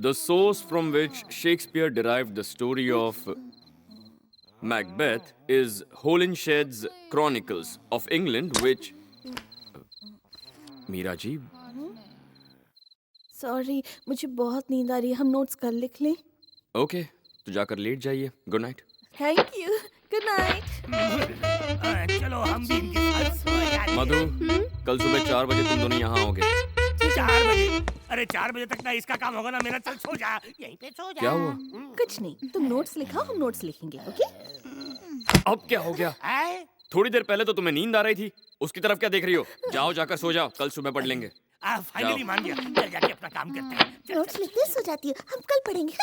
The source from which Shakespeare derived the story of Macbeth is Holinshed's Chronicles of England, which. Meera ji, sorry, मुझे बहुत नींद आ रही है। हम नोट्स कल लिख लें? ओके, तो जाकर लेट जाइए। Good night. Thank you. Good night. चलो हम भी इनके साथ सो जाते हैं। मधु, कल सुबह 4 बजे तुम दोनों यहाँ आओगे। 4 बजे? अरे 4 बजे तक ना इसका काम होगा ना मेरा। चल सो जा, यहीं पे सो जा। क्या हुआ? कुछ नहीं, तुम नोट्स लिखाओ, हम नोट्स लिखेंगे। ओके? अब क्या हो गया? आए? थोड़ी देर पहले तो तुम्हें नींद आ रही थी, उसकी तरफ क्या देख रही हो? जाओ, जाकर सो जाओ, कल सुबह पढ़ लेंगे। फाइनली जाओ। मान गया। चल जाके अपना काम करते हैं। चल, नोट्स लिखते सो जाती है, हम कल पढ़ेंगे।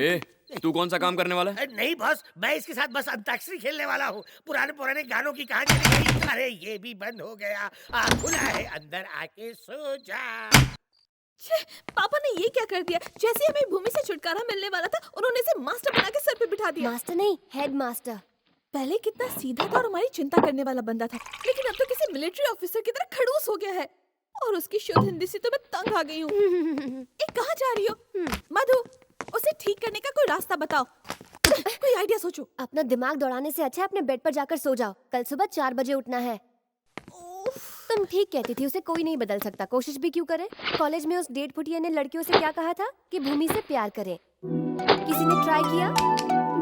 ए, तू कौन सा काम करने वाला है? नहीं बॉस, मैं इसके साथ बस अंताक्षरी खेलने वाला हूँ। पुराने पुराने गानों की कहानी लिख रही। अरे ये भी बंद हो गया। खुला है, अंदर आके सो जा। पापा ने ये क्या कर दिया? जैसे हमें भूमि से छुटकारा मिलने वाला था, उन्होंने इसे मास्टर बना के सर पे बिठा दिया। मास्टर नहीं, हेड मास्टर। पहले कितना सीधा था और हमारी चिंता करने वाला बंदा था, लेकिन अब तो किसी मिलिट्री ऑफिसर की तरह खड़ूस हो गया है। और उसकी शुद्ध हिंदी से तो मैं तंग आ गई हूँ। कहाँ जा रही हो? मधु, उसे ठीक करने का कोई रास्ता बताओ। कोई आइडिया सोचो। अपना दिमाग दौड़ाने से अच्छा है अपने बेड पर जाकर सो जाओ। कल सुबह 4 बजे उठना है। तुम ठीक कहती थी, उसे कोई नहीं बदल सकता, कोशिश भी क्यों करे। कॉलेज में उस डेढ़ फुटिया ने लड़कियों से क्या कहा था कि भूमि से प्यार करें। किसी ने ट्राई किया?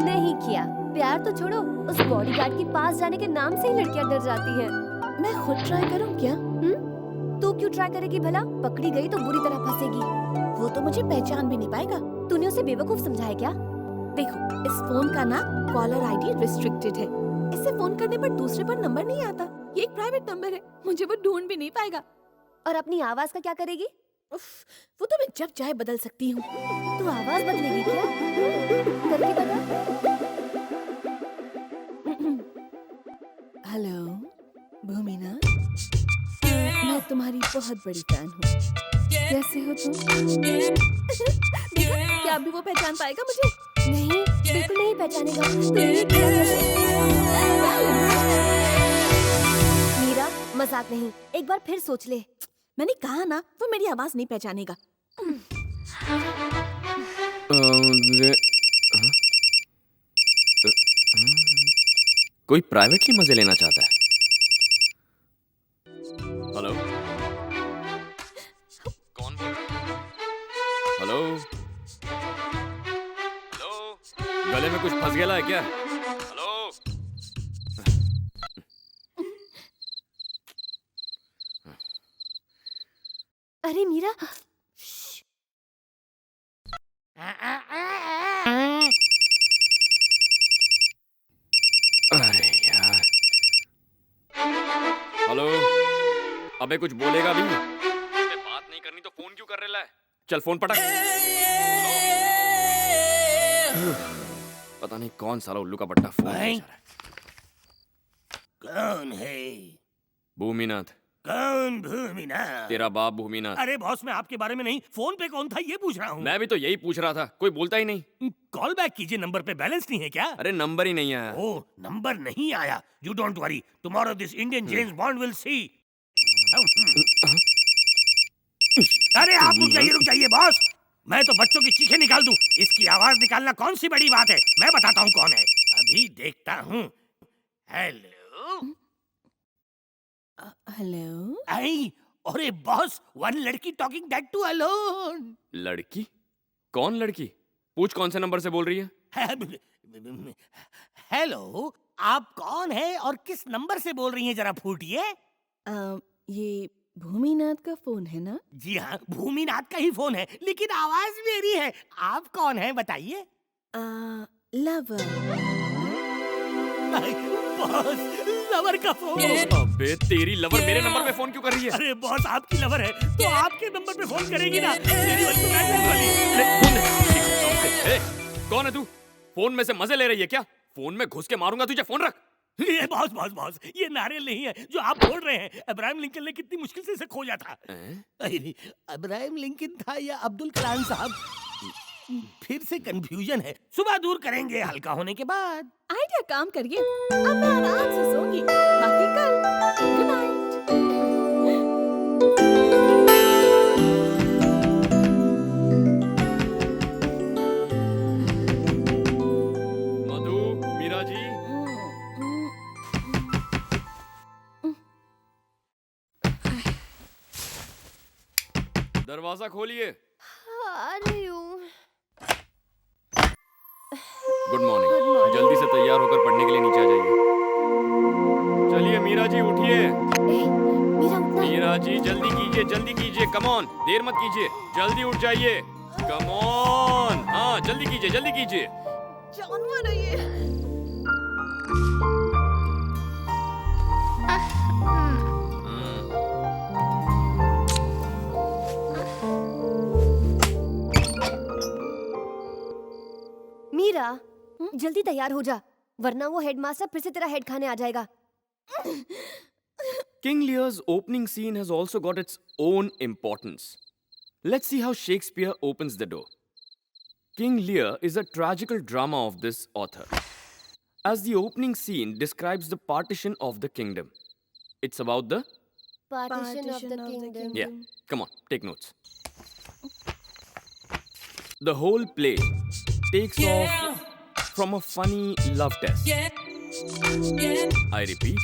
नहीं किया। प्यार तो छोड़ो, उस बॉडीगार्ड के पास जाने के नाम से ही लड़कियां डर जाती हैं। मैं खुद ट्राई करूँ क्या? तू क्यों ट्राई करेगी भला? पकड़ी गई तो बुरी तरह फंसेगी। वो तो मुझे पहचान भी नहीं पाएगा। तूने उसे बेवकूफ समझा है क्या? देखो, इस फोन का ना कॉलर आईडी रिस्ट्रिक्टेड है। इससे फोन करने पर दूसरे पर नंबर नहीं आता। ये एक प्राइवेट नंबर है, मुझे वो ढूंढ भी नहीं पाएगा। और अपनी आवाज का क्या करेगी? उफ, वो तो मैं जब चाहे बदल सकती हूँ। तू आवाज बदलेगी क्या? करके बता। हेलो भूमिना, मैं तुम्हारी बहुत बड़ी फैन हूँ। कैसे हो तुम? देखा, क्या अभी वो पहचान पाएगा मुझे? नहीं, बिल्कुल नहीं पहचानेगा। तू ये क्या कर रही है? मीरा, मजाक नहीं, एक बार फिर सोच ले। मैंने कहा ना, वो मेरी आवाज नहीं पहचानेगा। कोई प्राइवेटली मजे लेना चाहता है। हेलो, कौन बोल रहा है? हेलो, हेलो, गले में कुछ फंस गया है क्या? हेलो, अरे मीरा, अरे यार। हेलो, अबे कुछ बोलेगा भी? अबे बात नहीं करनी तो फोन क्यों कर रहा है? चल फोन पटक। पता नहीं कौन साला उल्लू का पट्टा फोन भाई। बेच रहा है। कौन है? भूमिनाथ, कौन भूमिनाथ? तेरा बाप भूमिनाथ। अरे बॉस, मैं आपके बारे में नहीं, फोन पे कौन था ये पूछ रहा हूँ। मैं भी तो यही पूछ रहा था, कोई बोलता ही नहीं। कॉल बैक कीजिए, नंबर पे बैलेंस नहीं है क्या? अरे नंबर ही नहीं आया। ओ, नंबर नहीं आया। You don't worry, tomorrow this Indian James bond will see. अरे आप रुक जाइए बॉस, मैं तो बच्चों की चीखें निकाल दूं। इसकी आवाज निकालना कौन सी बड़ी बात है? मैं बताता हूँ कौन है, अभी देखता हूँ। हेलो। हेलो, आई, अरे बॉस, वन लड़की टॉकिंग दैट टू अलोन। लड़की? कौन लड़की? पूछ कौन से नंबर से बोल रही है? हेलो, आप कौन है और किस नंबर से बोल रही हैं, जरा फूटिए। ये भूमिनाथ का फोन है ना? जी हाँ, भूमिनाथ का ही फोन है, लेकिन आवाज मेरी है। आप कौन है बताइए? लवर। बॉस, लवर का फोन। अबे तेरी लवर मेरे नंबर पे फोन क्यों कर रही है? अरे बॉस, आपकी लवर है तो आपके नंबर पे फोन करेगी ना। मेरी वाली तो मैसेज वाली। ले, फोन दे। ए, कौन है तू? फोन में से मजे ले रही है क्या? फोन में घुस के मारूंगा तुझे, फोन रख। ये बॉस, ये नारियल नहीं है जो आप बोल रहे हैं। अब्राहम लिंकन ने कितनी मुश्किल से इसे खोजा था। अरे, अब्राहम लिंकन था या अब्दुल कलाम साहब? फिर से कंफ्यूजन है। सुबह दूर करेंगे हल्का होने के बाद। आइडिया काम करिए। अब मैं आराम से सोऊंगी, बाकी कल। Good night. दरवाजा खोलिए। आ रही हूँ। Good morning. जल्दी से तैयार होकर पढ़ने के लिए नीचे आ जाइए। चलिए मीरा जी उठिए। मीरा उठना। मीरा जी जल्दी कीजिए, कम ऑन, देर मत कीजिए, जल्दी उठ जाइए, कम ऑन। हाँ जल्दी कीजिए। जानवर है ये। मीरा जल्दी तैयार हो जा, वरना वो हेडमास्टर फिर से तेरा हेड खाने आ जाएगा। King Lear's opening scene has also got its own importance. Let's see how Shakespeare opens the door. King Lear is a tragical drama of this author, as the opening scene describes the partition of the kingdom. It's about the... Partition of the kingdom. Yeah, come on, take notes. The whole play takes off from a funny love test. I repeat,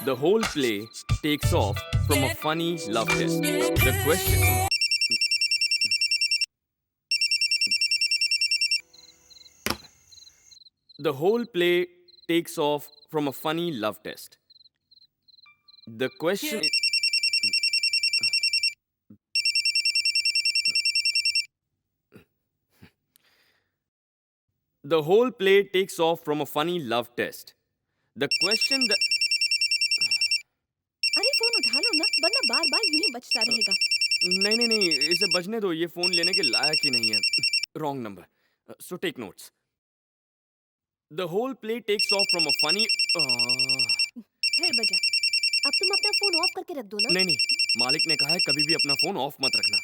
the whole play takes off from a funny love test. The question... The whole play takes off from a funny love test. The question... The whole play takes off from a funny love test. The question that... अरे phone उठा लो ना, वरना बार बार यूं ही बजता रहेगा। नहीं, इसे बजने दो, ये फोन लेने के लायक ही नहीं है। Wrong number. So take notes. The whole play takes off from a funny... फिर बजा। अब तुम अपना फोन ऑफ करके रख दो ना। नहीं, मालिक ने कहा है कभी भी अपना फोन ऑफ मत रखना।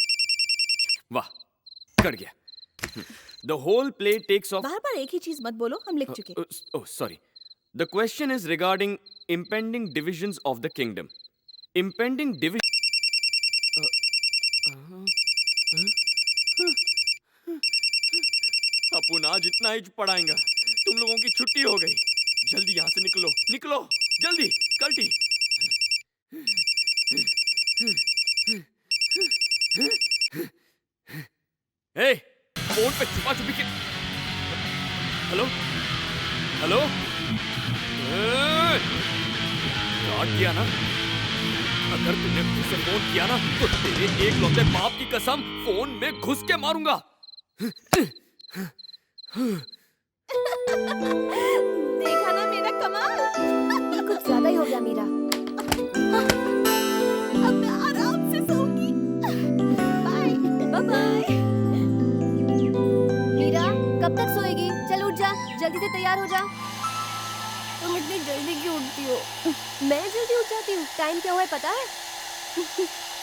वाह, कर गया। The whole play takes off... बार बार एक ही चीज मत बोलो, हम लिख चुके। Oh, sorry. The question is regarding impending divisions of the kingdom. Impending division... अपन आज इतना ही पढ़ाएंगा, तुम लोगों की छुट्टी हो गई। जल्दी यहाँ से निकलो, जल्दी, कल्टी। हे, फोन पे छुपी के... हेलो? काट दिया ना? अगर तुमने फिर से फोन किया ना, तो तेरे एक लौते बाप की कसम फोन में घुस के मारूंगा। देखा ना मेरा कमाल? कुछ ज्यादा ही हो गया मीरा। अब मैं आराम से सोऊंगी। बाय। मीरा कब तक सोएगी? चल उठ जा, जल्दी से तैयार हो जा। तुम इतनी जल्दी क्यों उठती हो? मैं जल्दी उठ जाती हूँ। टाइम क्या हुआ है पता है?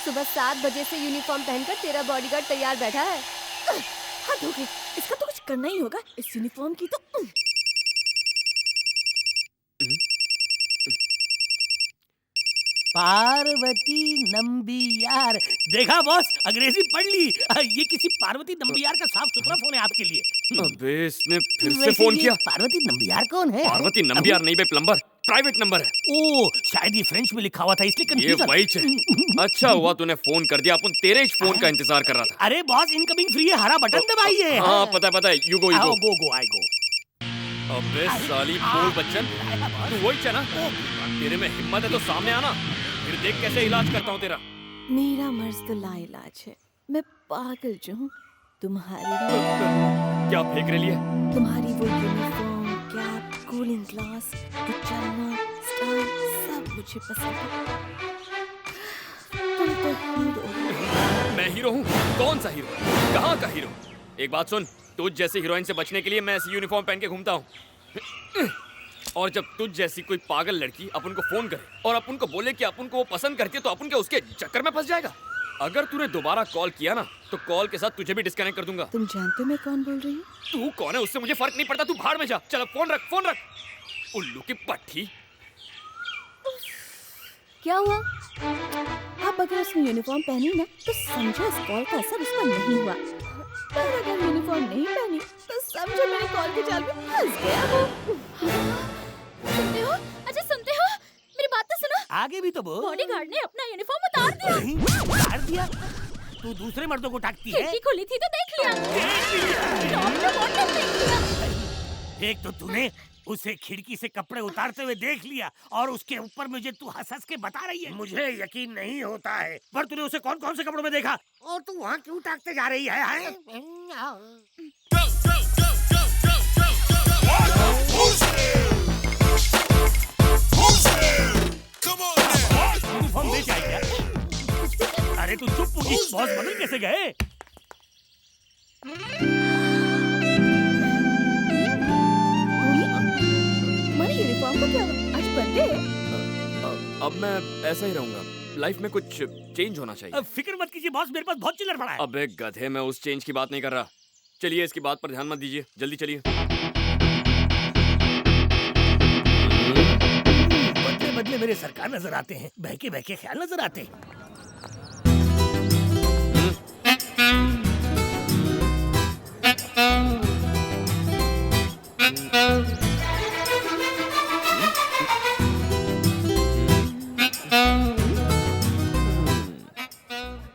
सुबह 7 बजे से यूनिफॉर्म पहनकर तेरा बॉडीगार्ड तैयार बैठा है। हद हो गई, इसका तो कुछ करना ही होगा। इस यूनिफॉर्म की तो... पार्वती नंबियार। देखा बॉस, अंग्रेजी पढ़ ली। ये किसी पार्वती नंबियार का साफ सुथरा फोन है आपके लिए। अबे इसने फिर से वैसे फोन ये किया। पार्वती नंबियार कौन है? पार्वती नंबियार नहीं बे, प्लम्बर, प्राइवेट नंबर है। ओ, शायद ये फ्रेंच में लिखा हुआ था इसलिए ये कंफ्यूजन। वही है। अच्छा हुआ तूने फोन कर दिया, अपन तेरे ही फोन का इंतजार कर रहा था। अरे बॉस, इनकमिंग फ्री है, हरा बटन दबाइए। हाँ पता है, यू गो। आई गो। अबे साली बोल बच्चन, तू वही है ना? तेरे में हिम्मत है तो सामने आना, फिर देख कैसे इलाज करता हूँ तेरा। मेरा मर्ज तो लाइलाज है। मैं पागल जो हूँ तुम्हारे लिए। क्या फेंक रही है? तुम्हारी वो यूनिफॉर्म, कैप, कूलिंग ग्लास, वो चलना, स्टाइल, सब मुझे पसंद है। तुम तो हीरो हो। मैं हीरो हूँ? कौन सा हीरो? कहाँ का हीरो? एक बात सुन, तुझ जैसी हीरोइन से बचने के लिए मैं ऐसी यूनिफॉर्म पहन के घूमता हूँ। और जब तुझ जैसी कोई पागल लड़की अपन को फोन करे और अपन को बोले कि अपन को वो पसंद करती है, तो अपन क्या उसके चक्कर में फंस जाएगा? अगर तूने दोबारा कॉल किया ना, तो कॉल के साथ तुझे भी डिस्कनेक्ट कर दूंगा। तुम जानते हो मैं कौन बोल रही हूँ? तू कौन है उससे मुझे फर्क नहीं पड़ता, तू भाड़ में जा। चल फोन रख। उल्लू की पट्टी। क्या हुआ? अब अगर उसने यूनिफॉर्म पहनी ना, तो समझो इस कॉल का असर उस पर नहीं हुआ। पर अगर यूनिफॉर्म नहीं पहनी, तो समझो मेरे कॉल के जाल में फंस गया वो। सुनते हो? अच्छा सुनते हो? मेरी बात तो सुनो। आगे भी तो बोल। बॉडीगार्ड ने अपना यूनिफॉर्म उतार दिया। उतार दिया? तू दूसरे मर्दों को टाकती है? खिड़की खुली थी तो देख लिया। टॉप पे बॉटम देख लिया। एक तो तूने उसे खिड़की से कपड़े उतारते हुए देख लिया और उसके ऊपर मुझे तू हंस हंस के बता रही है। मुझे यकीन नहीं होता है। पर तूने उसे कौन कौन से कपड़ों में देखा और तू वहाँ क्यों ताकते जा रही है? यूनिफॉर्म बेच आई क्या? अरे तू चुप होगी, बॉस बदल कैसे गए? तुम्हारी यूनिफॉर्म को क्या हुआ? आज बर्थडे है? अब मैं ऐसा ही रहूंगा। लाइफ में कुछ चेंज होना चाहिए। फिक्र मत कीजिए बॉस, मेरे पास बहुत चिल्लर पड़ा है। अबे गधे, मैं उस चेंज की बात नहीं कर रहा। चलिए इसकी बात पर ध्यान मत दीजिए, जल्दी चलिए। बदले बदले मेरे सरकार नजर आते हैं, बहके बहके ख्याल नजर आते हैं।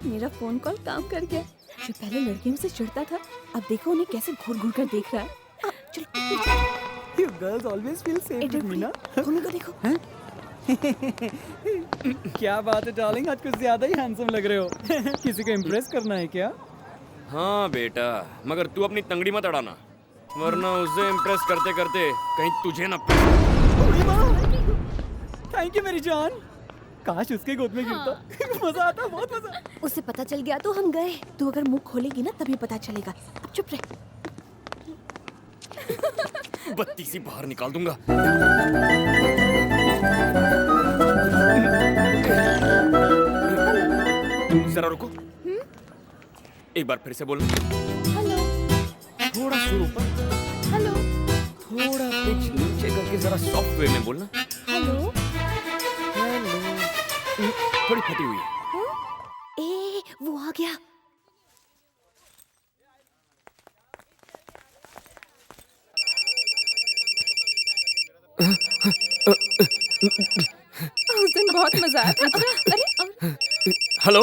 मेरा फोन कॉल काम कर गया। जो पहले लड़कियों से चिढ़ता था, अब देखो उन्हें कैसे घूर घूर कर देख रहा है। चलो You girls always feel safe with me, ना? भूमि को देखो। क्या बात है डार्लिंग, आज कुछ ज्यादा ही हैंडसम लग रहे हो। किसी को इम्प्रेस करना है क्या? हाँ बेटा, मगर तू अपनी तंगड़ी मत अड़ाना, वरना उसे इम्प्रेस करते करते कहीं तुझे ना। थैंक यू मेरी जान। काश उसके गोद में गिरता। मजा आता, बहुत मजा। उसे पता चल गया तो हम गए। तू अगर मुंह खोलेगी ना तभी पता चलेगा। अब चुप रह। बत्ती सी बाहर निकाल दूंगा। जरा रुको। एक बार फिर से बोलो। हेलो थोड़ा सुर ऊपर, हेलो थोड़ा पिच नीचे करके जरा सॉफ्ट वे में बोलना। हेलो। थोड़ी फटी हुई है। ए, वो आ गया। उस दिन बहुत मजा आया था। अच्छा, अरे और हेलो।